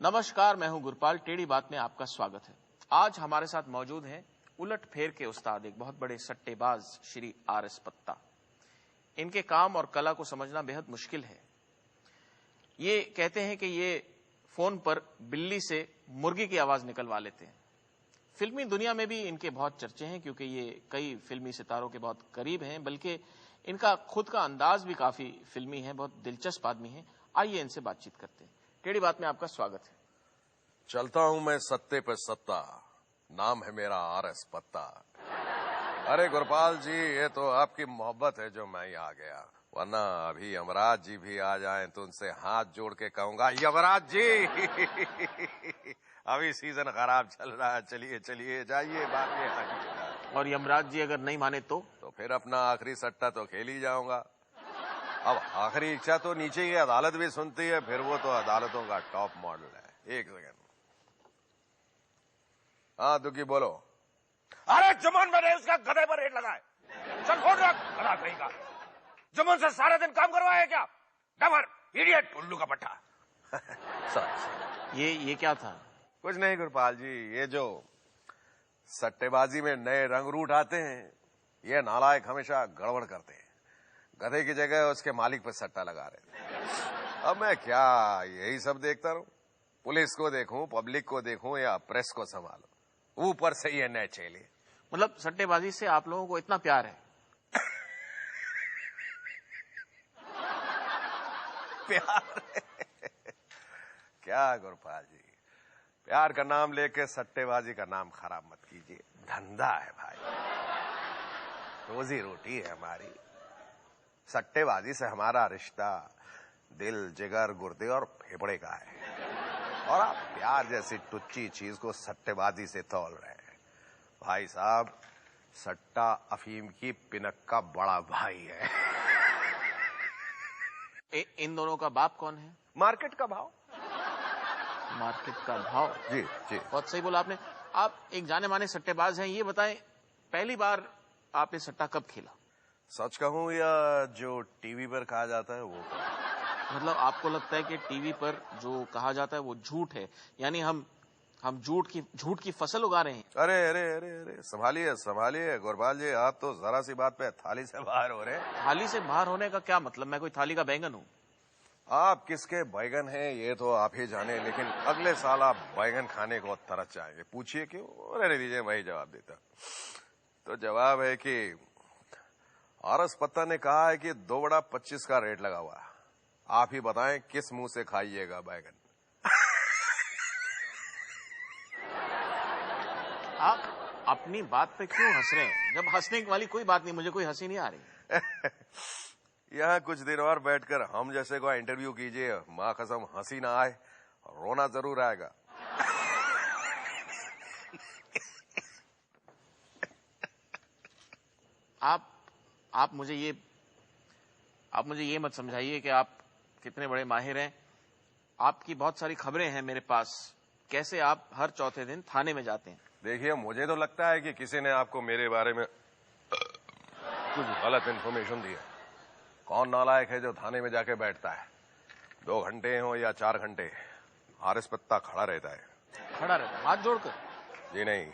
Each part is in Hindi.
नमस्कार, मैं हूं गुरपाल। टेढ़ी बात में आपका स्वागत है। आज हमारे साथ मौजूद हैं उलट फेर के उस्ताद, एक बहुत बड़े सट्टेबाज श्री आर.एस. पत्ता। इनके काम और कला को समझना बेहद मुश्किल है। ये कहते हैं कि ये फोन पर बिल्ली से मुर्गी की आवाज निकलवा लेते हैं। फिल्मी दुनिया में भी इनके बहुत चर्चे हैं, क्योंकि ये कई फिल्मी सितारों के बहुत करीब हैं, बल्कि इनका खुद का अंदाज भी काफी फिल्मी है। बहुत दिलचस्प आदमी है। आइए इनसे बातचीत करते हैं। टेढ़ी बात में आपका स्वागत है। चलता हूं मैं सत्ते पे सत्ता, नाम है मेरा आर.एस. पत्ता। अरे गुरपाल जी, ये तो आपकी मोहब्बत है जो मैं यहाँ आ गया, वरना अभी यमराज जी भी आ जाएं तो उनसे हाथ जोड़ के कहूंगा, यमराज जी अभी सीजन खराब चल रहा है, चलिए चलिए जाइए, बाद में आइए। और यमराज जी अगर नहीं माने तो फिर अपना आखिरी सट्टा तो खेल ही जाऊंगा। अब आखिरी इच्छा तो नीचे ही अदालत भी सुनती है, फिर वो तो अदालतों का टॉप मॉडल है। एक सेकंड। हाँ दुखी बोलो। अरे जुम्मन, मैंने उसका गधे पर रेट लगाए। चल फोन रख, गधा कहीं का। जुम्मन से सारा दिन काम करवाया क्या? डबर, इडियट, उल्लू का पट्टा। ये क्या था? कुछ नहीं गुरपाल जी, ये जो सट्टेबाजी में नए रंग रूट आते हैं, ये नालायक हमेशा गड़बड़ करते हैं। गधे की जगह उसके मालिक पर सट्टा लगा रहे थे। अब मैं क्या यही सब देखता रहूं? पुलिस को देखूं, पब्लिक को देखूं, या प्रेस को संभालूं? ऊपर से ये नए चेले। मतलब सट्टेबाजी से आप लोगों को इतना प्यार है? प्यार क्या गुरपाल जी, प्यार का नाम लेके सट्टेबाजी का नाम खराब मत कीजिए। धंधा है भाई, रोजी रोटी है हमारी। सट्टेबाजी से हमारा रिश्ता दिल, जिगर, गुर्दे और फेफड़े का है, और आप प्यार जैसी टुच्ची चीज को सट्टेबाजी से तौल रहे हैं। भाई साहब, सट्टा अफीम की पिनक का बड़ा भाई है। इन दोनों का बाप कौन है? मार्केट का भाव। मार्केट का भाव? जी जी, बहुत सही बोला आपने। आप एक जाने माने सट्टेबाज हैं, ये बताएं पहली बार आपने सट्टा कब खेला? सच कहूं या जो टीवी पर कहा जाता है वो? मतलब आपको लगता है कि टीवी पर जो कहा जाता है वो झूठ है, यानी हम झूठ की फसल उगा रहे हैं? अरे अरे अरे अरे, संभालिए संभालिए गुरपाल जी, आप तो जरा सी बात पे थाली से बाहर हो रहे हैं। थाली से बाहर होने का क्या मतलब? मैं कोई थाली का बैंगन हूँ? आप किसके बैगन हैं ये तो आप ही जाने, लेकिन अगले साल आप बैगन खाने को तरस जाएंगे। पूछिए क्यों? रहने दीजिए, वही जवाब देता। तो जवाब है कि आर.एस. पत्ता ने कहा है कि 2 बड़ा 25 का रेट लगा हुआ है। आप ही बताएं किस मुंह से खाइएगा बैगन? आप अपनी बात पे क्यों हंस रहे हैं? जब हंसने वाली कोई बात नहीं, मुझे कोई हंसी नहीं आ रही। यहाँ कुछ दिन और बैठकर हम जैसे को इंटरव्यू कीजिए, माँ कसम हंसी ना आए, रोना जरूर आएगा। आप मुझे ये मत समझाइए कि आप कितने बड़े माहिर हैं। आपकी बहुत सारी खबरें हैं मेरे पास। कैसे आप हर चौथे दिन थाने में जाते हैं? देखिए, मुझे तो लगता है कि किसी ने आपको मेरे बारे में कुछ गलत इन्फॉर्मेशन दी है। कौन नालायक है जो थाने में जाके बैठता है? 2 घंटे हो या 4 घंटे, आर.एस. पत्ता खड़ा रहता है। खड़ा रहता है? हाथ जोड़कर? जी नहीं,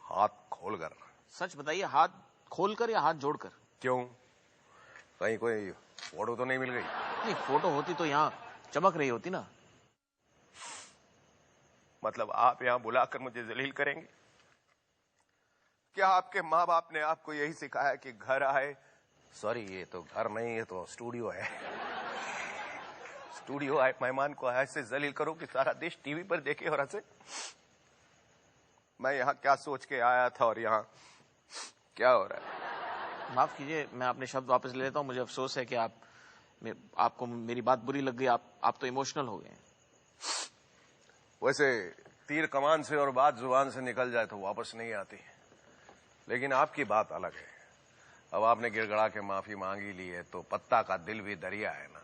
हाथ खोलकर। सच बताइए, हाथ खोलकर या हाथ जोड़कर? क्यों, कहीं कोई फोटो तो नहीं मिल गई? नहीं, फोटो होती तो यहाँ चमक रही होती ना। मतलब आप यहाँ बुलाकर मुझे जलील करेंगे? क्या आपके माँ बाप ने आपको यही सिखाया कि घर आए? सॉरी, ये तो घर नहीं, ये तो स्टूडियो है। स्टूडियो आए मेहमान को ऐसे जलील करो कि सारा देश टीवी पर देखे और हंसे? मैं यहाँ क्या सोच के आया था और यहाँ क्या हो रहा है? माफ कीजिए, मैं अपने शब्द वापस ले लेता हूँ। मुझे अफसोस है कि आपको मेरी बात बुरी लग गई। आप तो इमोशनल हो गए हैं। वैसे तीर कमान से और बात जुबान से निकल जाए तो वापस नहीं आती, लेकिन आपकी बात अलग है। अब आपने गिड़गड़ा के माफी मांगी ली है तो पत्ता का दिल भी दरिया है ना,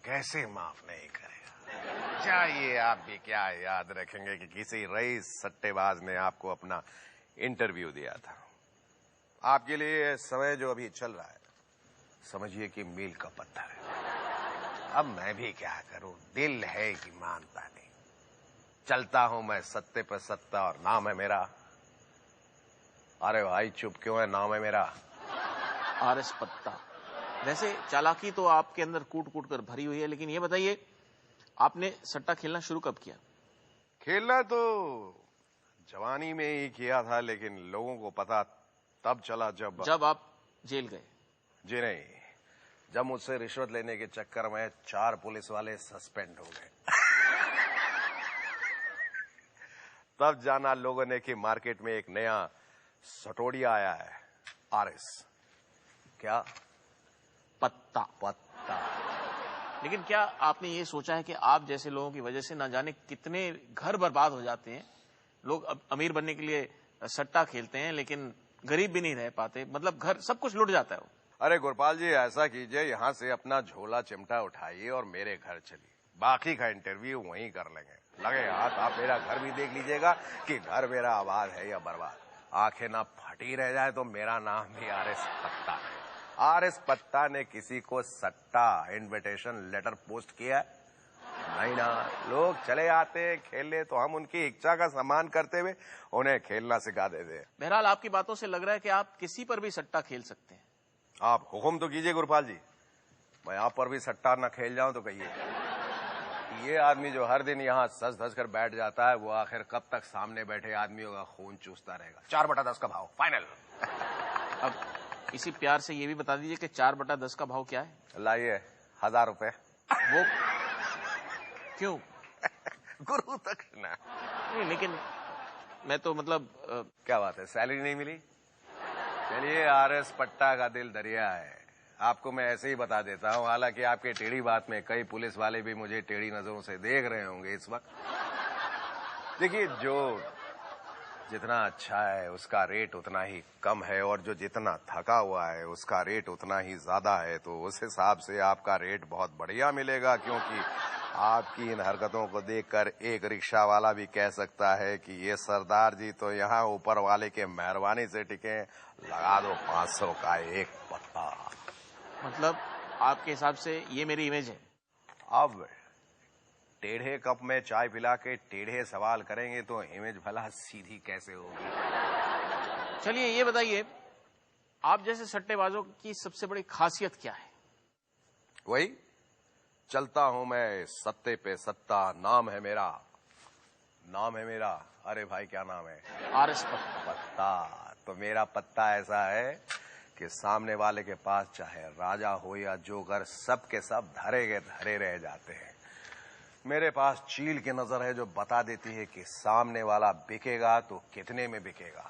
कैसे माफ नहीं करेगा? चाहिए, आप भी क्या याद रखेंगे कि किसी रईस सट्टेबाज ने आपको अपना इंटरव्यू दिया था। आपके लिए समय जो अभी चल रहा है समझिए कि मील का पत्थर है। अब मैं भी क्या करूं, दिल है कि मानता नहीं। चलता हूं मैं सत्ते पे सत्ता और नाम है मेरा। अरे भाई चुप क्यों है, नाम है मेरा आरएस पत्ता। वैसे चालाकी तो आपके अंदर कूट कूट कर भरी हुई है, लेकिन ये बताइए आपने सट्टा खेलना शुरू कब किया? खेलना तो जवानी में ही किया था, लेकिन लोगों को पता तब चला जब आप जेल गए। जी नहीं, जब मुझसे रिश्वत लेने के चक्कर में 4 पुलिस वाले सस्पेंड हो गए। तब जाना लोगों ने कि मार्केट में एक नया सटोडिया आया है, आरएस। क्या? पत्ता। पत्ता। लेकिन क्या आपने ये सोचा है कि आप जैसे लोगों की वजह से ना जाने कितने घर बर्बाद हो जाते हैं? लोग अब अमीर बनने के लिए सट्टा खेलते हैं, लेकिन गरीब भी नहीं रह पाते, मतलब घर सब कुछ लुट जाता है वो। अरे गुरपाल जी, ऐसा कीजिए, यहाँ से अपना झोला चिमटा उठाइए और मेरे घर चलिए, बाकी का इंटरव्यू वहीं कर लेंगे। लगे हाथ आप मेरा घर भी देख लीजिएगा कि घर मेरा आबाद है या बर्बाद। आंखें ना फटी रह जाए तो मेरा नाम भी आरएस पत्ता है। आरएस पत्ता ने किसी को सट्टा इनविटेशन लेटर पोस्ट किया? नहीं ना। लोग चले आते खेलने तो हम उनकी इच्छा का सम्मान करते हुए उन्हें खेलना सिखा देते। बहरहाल आपकी बातों से लग रहा है कि आप किसी पर भी सट्टा खेल सकते हैं। आप हुक्म तो कीजिए गुरपाल जी, मैं आप पर भी सट्टा न खेल जाऊं तो कहिए। ये आदमी जो हर दिन यहाँ सज धज कर बैठ जाता है, वो आखिर कब तक सामने बैठे आदमियों का खून चूसता रहेगा? 4/10 का भाव फाइनल। अब इसी प्यार से ये भी बता दीजिए कि 4/10 का भाव क्या है? लाइए 1000 रुपए। वो क्यों? गुरु दक्षिणा। नहीं, लेकिन मैं तो मतलब क्या बात है, सैलरी नहीं मिली? चलिए, आरएस पट्टा का दिल दरिया है, आपको मैं ऐसे ही बता देता हूँ। हालांकि आपके टेढ़ी बात में कई पुलिस वाले भी मुझे टेढ़ी नजरों से देख रहे होंगे इस वक्त। देखिए, जो जितना अच्छा है उसका रेट उतना ही कम है, और जो जितना थका हुआ है उसका रेट उतना ही ज्यादा है। तो उस हिसाब से आपका रेट बहुत बढ़िया मिलेगा, क्योंकि आपकी इन हरकतों को देखकर एक रिक्शा वाला भी कह सकता है कि ये सरदार जी तो यहाँ ऊपर वाले के मेहरबानी से टिके, लगा दो 500 का एक पत्ता। मतलब आपके हिसाब से ये मेरी इमेज है? अब टेढ़े कप में चाय पिला के टेढ़े सवाल करेंगे तो इमेज भला सीधी कैसे होगी? चलिए ये बताइए, आप जैसे सट्टेबाजों की सबसे बड़ी खासियत क्या है? वही, चलता हूं मैं सत्ते पे सत्ता, नाम है मेरा। नाम है मेरा। अरे भाई क्या नाम है? आरएस पत्ता। पत्ता। तो मेरा पत्ता ऐसा है कि सामने वाले के पास चाहे राजा हो या जोकर, सब के सब धरे के धरे रह जाते हैं। मेरे पास चील की नजर है जो बता देती है कि सामने वाला बिकेगा तो कितने में बिकेगा।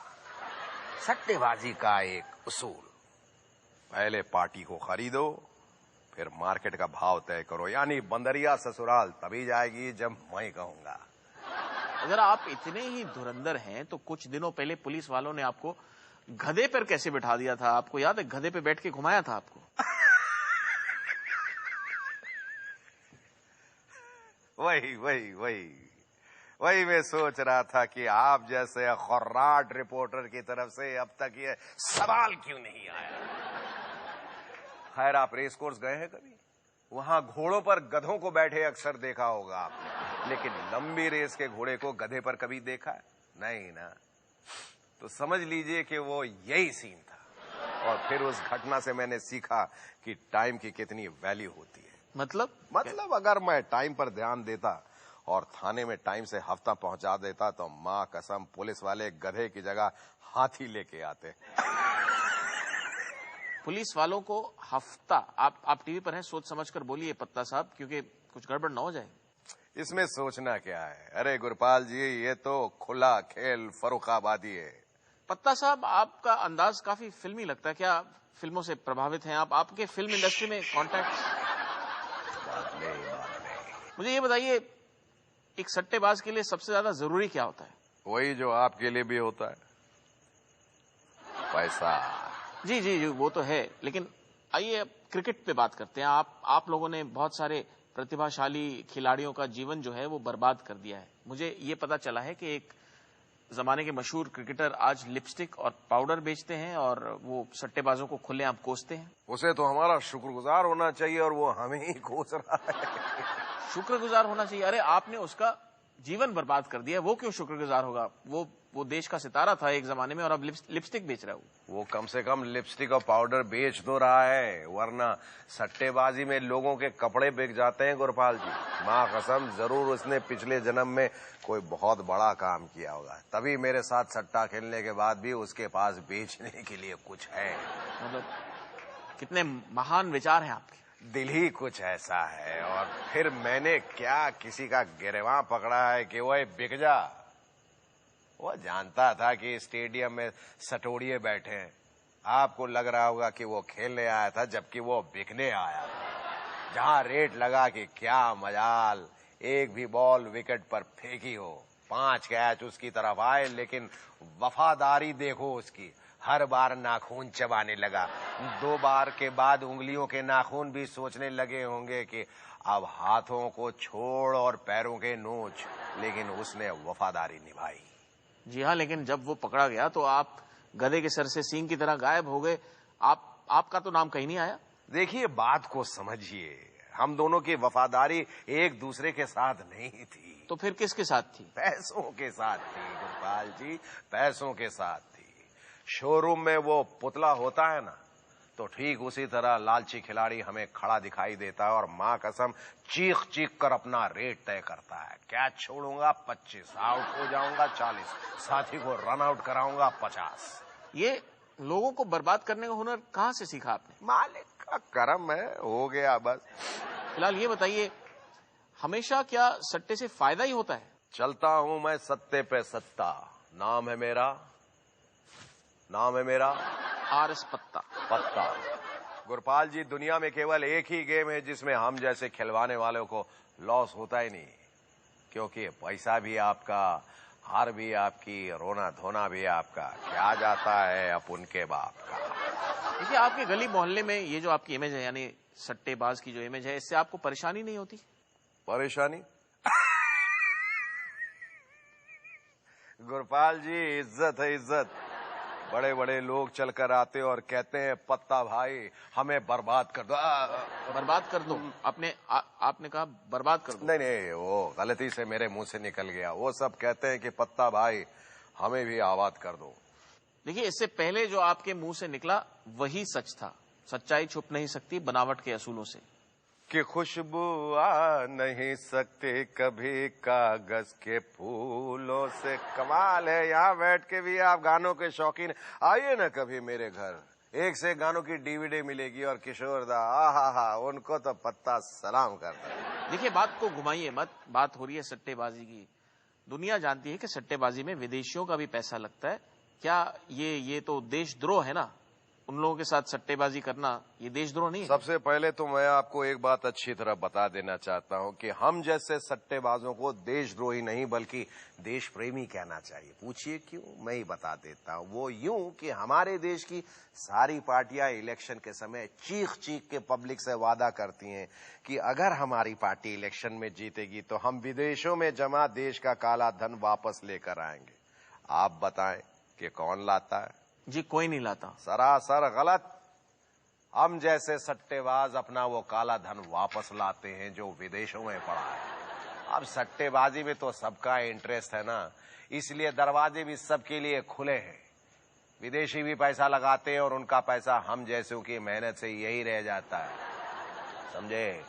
सट्टेबाजी का एक उसूल, पहले पार्टी को खरीदो, फिर मार्केट का भाव तय करो, यानी बंदरिया ससुराल तभी जाएगी जब मैं कहूंगा। अगर आप इतने ही धुरंधर हैं तो कुछ दिनों पहले पुलिस वालों ने आपको गधे पर कैसे बिठा दिया था? आपको याद है, गधे पे बैठ के घुमाया था आपको। वही मैं सोच रहा था कि आप जैसे खर्राट रिपोर्टर की तरफ से अब तक ये सवाल क्यों नहीं आया। खैर, आप रेस कोर्स गए हैं कभी? वहां घोड़ों पर गधों को बैठे अक्सर देखा होगा आपने, लेकिन लंबी रेस के घोड़े को गधे पर कभी देखा है? नहीं ना। तो समझ लीजिए कि वो यही सीन था, और फिर उस घटना से मैंने सीखा कि टाइम की कितनी वैल्यू होती है। मतलब अगर मैं टाइम पर ध्यान देता और थाने में टाइम से हफ्ता पहुंचा देता तो मां कसम पुलिस वाले गधे की जगह हाथी लेके आते। पुलिस वालों को हफ्ता? आप टीवी पर हैं, सोच समझकर बोलिए पत्ता साहब, क्योंकि कुछ गड़बड़ ना हो जाए। इसमें सोचना क्या है? अरे गुरपाल जी, ये तो खुला खेल फर्रुखाबादी है। पत्ता साहब, आपका अंदाज काफी फिल्मी लगता है, क्या फिल्मों से प्रभावित हैं आप? आपके फिल्म इंडस्ट्री में कॉन्टैक्ट? बात नहीं। मुझे ये बताइए, एक सट्टेबाज के लिए सबसे ज्यादा जरूरी क्या होता है? वही जो आपके लिए भी होता है, पैसा। जी, वो तो है, लेकिन आइए अब क्रिकेट पे बात करते हैं। आप लोगों ने बहुत सारे प्रतिभाशाली खिलाड़ियों का जीवन जो है वो बर्बाद कर दिया है। मुझे ये पता चला है कि एक जमाने के मशहूर क्रिकेटर आज लिपस्टिक और पाउडर बेचते हैं और वो सट्टेबाजों को खुलेआम कोसते हैं। उसे तो हमारा शुक्रगुजार होना चाहिए, और वो हमें ही कोस रहा है। शुक्रगुजार होना चाहिए? अरे आपने उसका जीवन बर्बाद कर दिया, वो क्यों शुक्रगुजार होगा? वो देश का सितारा था एक जमाने में और अब लिपस्टिक बेच रहा है वो कम से कम लिपस्टिक और पाउडर बेच तो रहा है, वरना सट्टेबाजी में लोगों के कपड़े बिक जाते हैं गुरपाल जी। माँ कसम, जरूर उसने पिछले जन्म में कोई बहुत बड़ा काम किया होगा, तभी मेरे साथ सट्टा खेलने के बाद भी उसके पास बेचने के लिए कुछ है। मतलब कितने महान विचार हैं आपके। दिल ही कुछ ऐसा है। और फिर मैंने क्या किसी का गिरवा पकड़ा है कि वह बिक जा। वो जानता था कि स्टेडियम में सटोड़िए बैठे हैं, आपको लग रहा होगा कि वो खेलने आया था, जबकि वो बिकने आया था। जहां रेट लगा कि क्या मजाल, एक भी बॉल विकेट पर फेंकी हो, 5 कैच उसकी तरफ आए, लेकिन वफादारी देखो उसकी, हर बार नाखून चबाने लगा। 2 बार के बाद उंगलियों के नाखून भी सोचने लगे होंगे कि अब हाथों को छोड़ और पैरों के नोच, लेकिन उसने वफादारी निभाई। जी हाँ, लेकिन जब वो पकड़ा गया तो आप गधे के सर से सींग की तरह गायब हो गए। आपका तो नाम कहीं नहीं आया। देखिए, बात को समझिए, हम दोनों की वफादारी एक दूसरे के साथ नहीं थी। तो फिर किसके साथ थी? पैसों के साथ थी गुरपाल जी, पैसों के साथ थी। शोरूम में वो पुतला होता है ना, तो ठीक उसी तरह लालची खिलाड़ी हमें खड़ा दिखाई देता है और माँ कसम चीख चीख कर अपना रेट तय करता है। कैच छोड़ूंगा 25, आउट हो जाऊंगा 40, साथी को रन आउट कराऊंगा 50। ये लोगों को बर्बाद करने का हुनर कहाँ से सीखा आपने? मालिक का करम है, हो गया बस। फिलहाल ये बताइए, हमेशा क्या सट्टे से फायदा ही होता है? चलता हूं मैं सत्ते पे सत्ता, नाम है मेरा आरएस पत्ता। गुरपाल जी, दुनिया में केवल एक ही गेम है जिसमें हम जैसे खिलवाने वालों को लॉस होता ही नहीं, क्योंकि पैसा भी आपका, हार भी आपकी, रोना धोना भी आपका, क्या जाता है अपुन के बाप का। देखिए, आपके गली मोहल्ले में ये जो आपकी इमेज है, यानी सट्टेबाज की जो इमेज है, इससे आपको परेशानी नहीं होती? परेशानी? गुरपाल जी, इज्जत है इज्जत। बड़े बड़े लोग चलकर आते और कहते हैं, पत्ता भाई हमें बर्बाद कर दो। बर्बाद कर दो? आपने कहा बर्बाद कर दो? नहीं, वो गलती से मेरे मुंह से निकल गया। वो सब कहते हैं कि पत्ता भाई हमें भी आबाद कर दो। देखिए, इससे पहले जो आपके मुंह से निकला वही सच था। सच्चाई छुप नहीं सकती बनावट के असूलों से। कि खुशबू आ नहीं सकती कभी कागज के फूलों से। कमाल है, यहाँ बैठ के भी आप गानों के शौकीन। आइए ना कभी मेरे घर, एक से गानों की डीवीडी मिलेगी और किशोर दा, आहा, उनको तो पत्ता सलाम करता है। देखिए, बात को घुमाइए मत। बात हो रही है सट्टेबाजी की। दुनिया जानती है कि सट्टेबाजी में विदेशियों का भी पैसा लगता है। क्या ये तो देशद्रोह है ना? उन लोगों के साथ सट्टेबाजी करना ये देशद्रोह नहीं है? सबसे पहले तो मैं आपको एक बात अच्छी तरह बता देना चाहता हूं कि हम जैसे सट्टेबाजों को देशद्रोही नहीं बल्कि देश प्रेमी कहना चाहिए। पूछिए क्यों? मैं ही बता देता हूं। वो यूं कि हमारे देश की सारी पार्टियां इलेक्शन के समय चीख चीख के पब्लिक से वादा करती हैं कि अगर हमारी पार्टी इलेक्शन में जीतेगी तो हम विदेशों में जमा देश का काला धन वापस लेकर आएंगे। आप बताएं कि कौन लाता है? जी, कोई नहीं लाता। सरासर गलत। हम जैसे सट्टेबाज अपना वो काला धन वापस लाते हैं जो विदेशों में पड़ा है। अब सट्टेबाजी में तो सबका इंटरेस्ट है ना, इसलिए दरवाजे भी सबके लिए खुले हैं। विदेशी भी पैसा लगाते हैं और उनका पैसा हम जैसों की मेहनत से यही रह जाता है, समझे?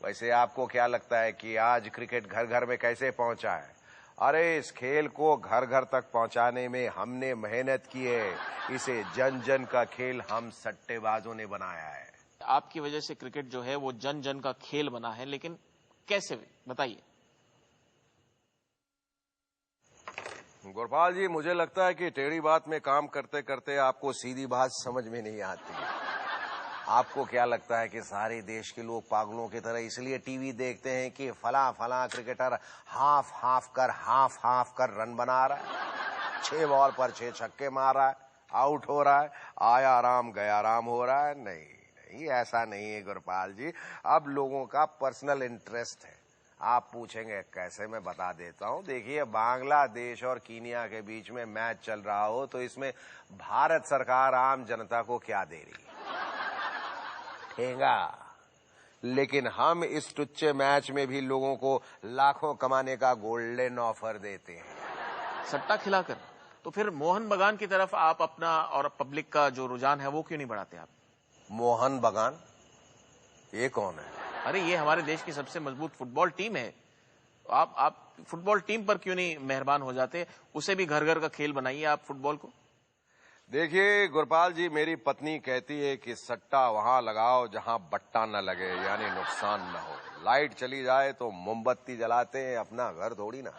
वैसे आपको क्या लगता है कि आज क्रिकेट घर घर में कैसे पहुंचा है? अरे, इस खेल को घर घर तक पहुंचाने में हमने मेहनत की है। इसे जन जन का खेल हम सट्टेबाजों ने बनाया है। आपकी वजह से क्रिकेट जो है वो जन जन का खेल बना है, लेकिन कैसे, बताइए। गुरपाल जी, मुझे लगता है कि टेढ़ी बात में काम करते करते आपको सीधी बात समझ में नहीं आती। आपको क्या लगता है कि सारे देश के लोग पागलों की तरह इसलिए टीवी देखते हैं कि फला फला क्रिकेटर हाफ हाफ कर रन बना रहा है, 6 बॉल पर 6 छक्के मार रहा है, आउट हो रहा है, आया राम गया राम हो रहा है? नहीं, ऐसा नहीं है गुरपाल जी। अब लोगों का पर्सनल इंटरेस्ट है। आप पूछेंगे कैसे? मैं बता देता हूं। देखिए, बांग्लादेश और कीनिया के बीच में मैच चल रहा हो तो इसमें भारत सरकार आम जनता को क्या दे रही है? ठेंगा। लेकिन हम इस टुच्चे मैच में भी लोगों को लाखों कमाने का गोल्डन ऑफर देते हैं। सट्टा खिलाकर? तो फिर मोहन बगान की तरफ आप अपना और पब्लिक का जो रुझान है वो क्यों नहीं बढ़ाते आप? मोहन बगान? ये कौन है? अरे ये हमारे देश की सबसे मजबूत फुटबॉल टीम है। आप फुटबॉल टीम पर क्यों नहीं मेहरबान हो जाते? उसे भी घर घर का खेल बनाइए आप फुटबॉल को। देखिए गुरपाल जी, मेरी पत्नी कहती है कि सट्टा वहां लगाओ जहां बट्टा न लगे, यानी नुकसान न हो। लाइट चली जाए तो मोमबत्ती जलाते हैं, अपना घर थोड़ी ना।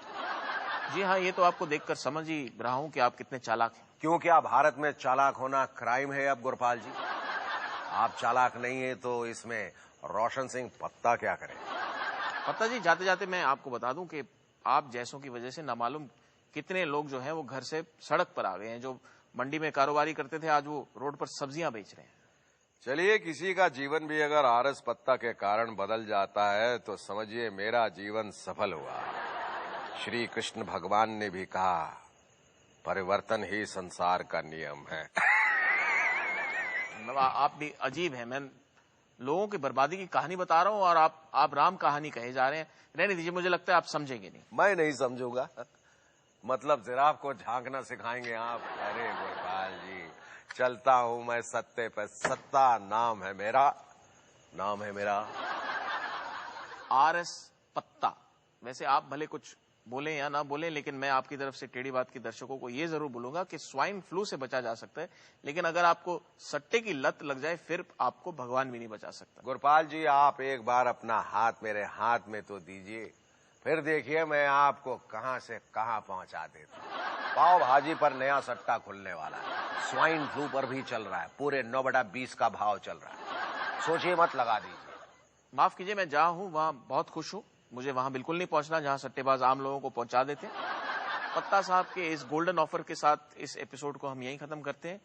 जी हाँ, ये तो आपको देखकर समझ ही रहा हूँ कि आप कितने चालाक हैं। क्यों, क्या भारत में चालाक होना क्राइम है अब गुरपाल जी? आप चालाक नहीं है तो इसमें रोशन सिंह पत्ता क्या करे? पता जी, जाते जाते मैं आपको बता दूं कि आप जैसों की वजह से ना मालूम कितने लोग जो हैं वो घर से सड़क पर आ गए हैं। जो मंडी में कारोबारी करते थे आज वो रोड पर सब्जियां बेच रहे हैं। चलिए, किसी का जीवन भी अगर आरएस पत्ता के कारण बदल जाता है तो समझिए मेरा जीवन सफल हुआ। श्री कृष्ण भगवान ने भी कहा, परिवर्तन ही संसार का नियम है। आप भी अजीब हैं। मैं लोगों की बर्बादी की कहानी बता रहा हूँ और आप राम कहानी कहे जा रहे हैं। रहने दीजिए, मुझे लगता है आप समझेंगे नहीं। मैं नहीं समझूंगा। मतलब जिराफ को झांकना सिखाएंगे आप? अरे गोपाल जी, चलता हूं मैं सत्ते पे, सत्ता नाम है मेरा, नाम है मेरा आरएस पत्ता। वैसे आप भले कुछ बोले या ना बोले, लेकिन मैं आपकी तरफ से टेढ़ी बात के दर्शकों को ये जरूर बोलूंगा कि स्वाइन फ्लू से बचा जा सकता है, लेकिन अगर आपको सट्टे की लत लग जाए फिर आपको भगवान भी नहीं बचा सकता। गुरपाल जी, आप एक बार अपना हाथ मेरे हाथ में तो दीजिए, फिर देखिए मैं आपको कहां से कहां पहुंचा देता हूं। पाव भाजी पर नया सट्टा खुलने वाला है, स्वाइन फ्लू पर भी चल रहा है, पूरे 9/20 का भाव चल रहा है, सोचिए मत, लगा दीजिए। माफ कीजिए, मैं जहां हूं वहां बहुत खुश हूं। मुझे वहां बिल्कुल नहीं पहुंचना जहां सट्टेबाज आम लोगों को पहुंचा देते। पत्ता साहब के इस गोल्डन ऑफर के साथ इस एपिसोड को हम यहीं खत्म करते हैं।